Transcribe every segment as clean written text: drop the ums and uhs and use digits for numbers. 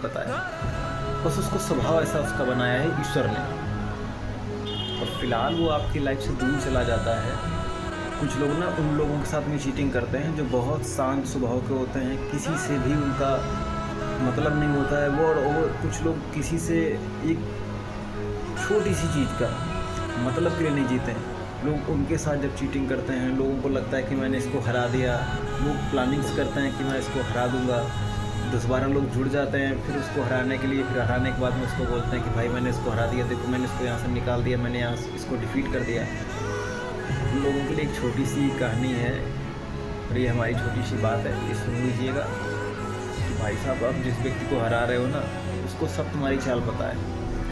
पता है, बस उसको स्वभाव ऐसा उसका बनाया है ईश्वर ने। और फिलहाल वो आपकी लाइफ से दूर चला जाता है। कुछ लोग ना उन लोगों के साथ में चीटिंग करते हैं जो बहुत शांत स्वभाव के होते हैं, किसी से भी उनका मतलब नहीं होता है। वो कुछ लोग किसी से एक छोटी सी चीज़ का मतलब के लिए नहीं जीते हैं। लोग उनके साथ जब चीटिंग करते हैं, लोगों को लगता है कि मैंने इसको हरा दिया। लोग प्लानिंग्स करते हैं कि मैं इसको हरा दूंगा। 10-12 लोग जुड़ जाते हैं फिर उसको हराने के लिए। फिर हराने के बाद में उसको बोलते हैं कि भाई मैंने इसको हरा दिया, देखो मैंने इसको यहाँ से निकाल दिया, मैंने यहाँ से इसको डिफीट कर दिया। उन लोगों के लिए एक छोटी सी कहानी है और ये हमारी छोटी सी बात है, ये सुन लीजिएगा कि भाई साहब आप जिस व्यक्ति को हरा रहे हो ना, उसको सब तुम्हारी चाल पता है,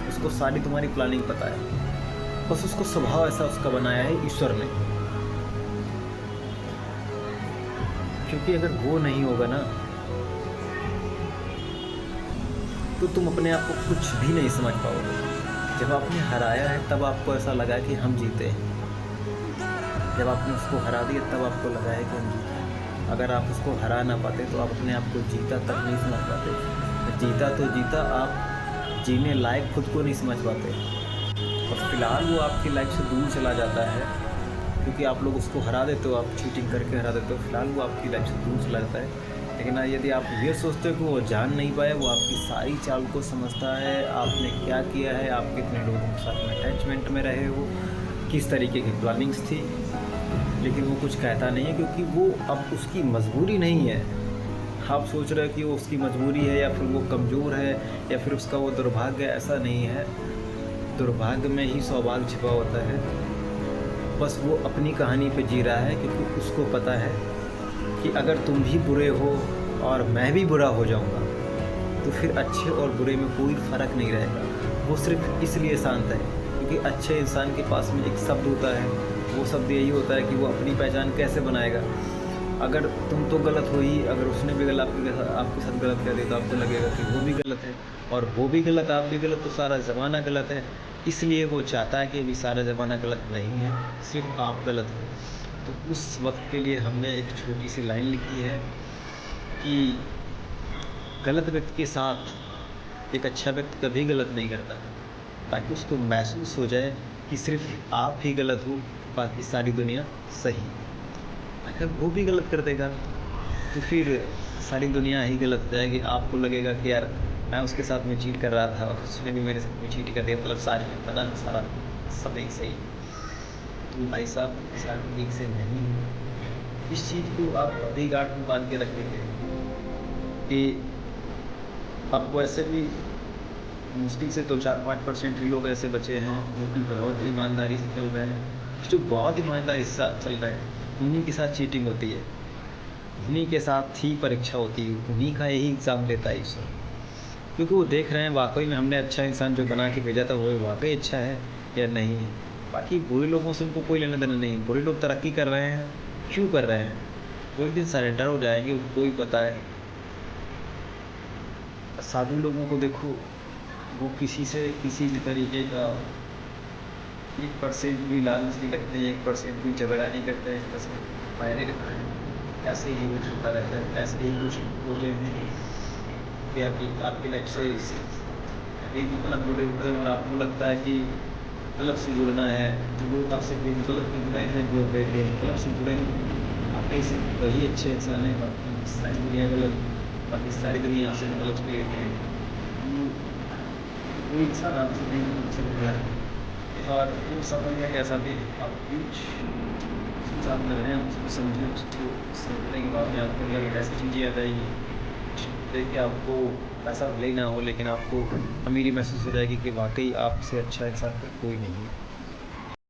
उसको सारी तुम्हारी प्लानिंग पता है। बस उसको स्वभाव ऐसा उसका बनाया है ईश्वर ने। क्योंकि अगर वो नहीं होगा ना तो तुम अपने आप को कुछ भी नहीं समझ पाओगे। जब आपने हराया है तब आपको ऐसा लगा कि हम जीते हैं। जब आपने उसको हरा दिया तब आपको लगा है कि हम जीते हैं। अगर आप उसको हरा ना पाते तो आप अपने आप को जीता तक नहीं समझ पाते। जीता तो जीता, आप जीने लायक खुद को नहीं समझ पाते। और फिलहाल वो आपकी लाइफ से दूर चला जाता है क्योंकि आप लोग उसको हरा देते हो, आप चीटिंग करके हरा देते हो। फिलहाल वो आपकी लाइफ से दूर चला जाता है। लेकिन यदि आप ये सोचते हो कि वो जान नहीं पाए, वो आपकी सारी चाल को समझता है, आपने क्या किया है, आप कितने लोगों के साथ में अटैचमेंट में रहे हो, किस तरीके की प्लानिंग्स थी, लेकिन वो कुछ कहता नहीं है क्योंकि वो अब उसकी मजबूरी नहीं है। आप सोच रहे हो कि वो उसकी मजबूरी है या फिर वो कमज़ोर है या फिर उसका वो दुर्भाग्य, ऐसा नहीं है। दुर्भाग्य में ही सौभाग्य छिपा होता है। बस वो अपनी कहानी पे जी रहा है क्योंकि उसको पता है कि अगर तुम भी बुरे हो और मैं भी बुरा हो जाऊंगा तो फिर अच्छे और बुरे में कोई फ़र्क नहीं रहेगा। वो सिर्फ इसलिए शांत है क्योंकि अच्छे इंसान के पास में एक शब्द होता है, वो शब्द यही होता है कि वो अपनी पहचान कैसे बनाएगा। अगर तुम तो गलत हो ही, अगर उसने भी गलत आपके साथ गलत कर दिया तो आपको लगेगा कि वो भी गलत है, और वो भी गलत आप भी गलत, तो सारा ज़माना गलत है। इसलिए वो चाहता है कि अभी सारा ज़माना गलत नहीं है, सिर्फ आप गलत हो। तो उस वक्त के लिए हमने एक छोटी सी लाइन लिखी है कि गलत व्यक्ति के साथ एक अच्छा व्यक्ति कभी गलत नहीं करता, ताकि उसको महसूस हो जाए कि सिर्फ आप ही गलत हो, बाकी सारी दुनिया सही। अगर वो भी गलत कर देगा तो फिर सारी दुनिया ही गलत हो जाएगी। आपको लगेगा कि यार मैं उसके साथ में चीट कर रहा था और उसने भी मेरे साथ में चीट कर दिया, मतलब सारी बना सारा सब एक सही। तो भाई साहब सारा एक से नहीं है। इस चीज़ को आप अपनी गांठ में बांध के रखेंगे कि आपको ऐसे भी मुश्किल से 2-4-5% ही लोग ऐसे बचे हैं जो कि बहुत ईमानदारी से चल रहे हैं। जो बहुत ईमानदारी से चल रहे हैं उन्हीं के साथ चीटिंग होती है, उन्हीं के साथ ही परीक्षा होती है, उन्हीं का यही एग्ज़ाम लेता है ईश्वर। क्योंकि वो देख रहे हैं वाकई में हमने अच्छा इंसान जो बना के भेजा था वो वाकई अच्छा है या नहीं है। बाकी बुरे लोगों से उनको कोई लेना देना नहीं है। बुरे लोग तरक्की कर रहे हैं, क्यों कर रहे हैं? वो एक दिन सरेंडर हो जाएंगे, उनको ही पता है। साधु लोगों को देखो, वो किसी से किसी भी तरीके का 1% भी लालच नहीं रखते हैं, 1% भी झगड़ा नहीं करते हैं, 1% फायदे रखते हैं। ऐसे ही कुछ होता रहता है, ऐसे ही कुछ होते हैं कि आपकी लाइफ से एक मतलब जुड़े होते हैं और आपको लगता है कि गलत से जुड़ना है, जो लोग आपसे बेमतलब के जुड़े हैं, जो बेमतलब से जुड़े हैं, आप ऐसे वही अच्छे इंसान हैं, बाकी सारी दुनिया गलत, बाकी सारी दुनिया आपसे मतलब के लेते हैं। कोई इंसान आपसे नहीं मतलब से जुड़ा है और वो समझ में कैसा भी आप कुछ साथ में रहें, उसको समझें, उसको समझने के बाद में आपके अंदर ऐसी चीज़ें आ जाएगी देखिए आपको पैसा भले ही ना हो लेकिन आपको अमीरी महसूस हो जाएगी कि वाकई आपसे अच्छा इंसान कोई नहीं है।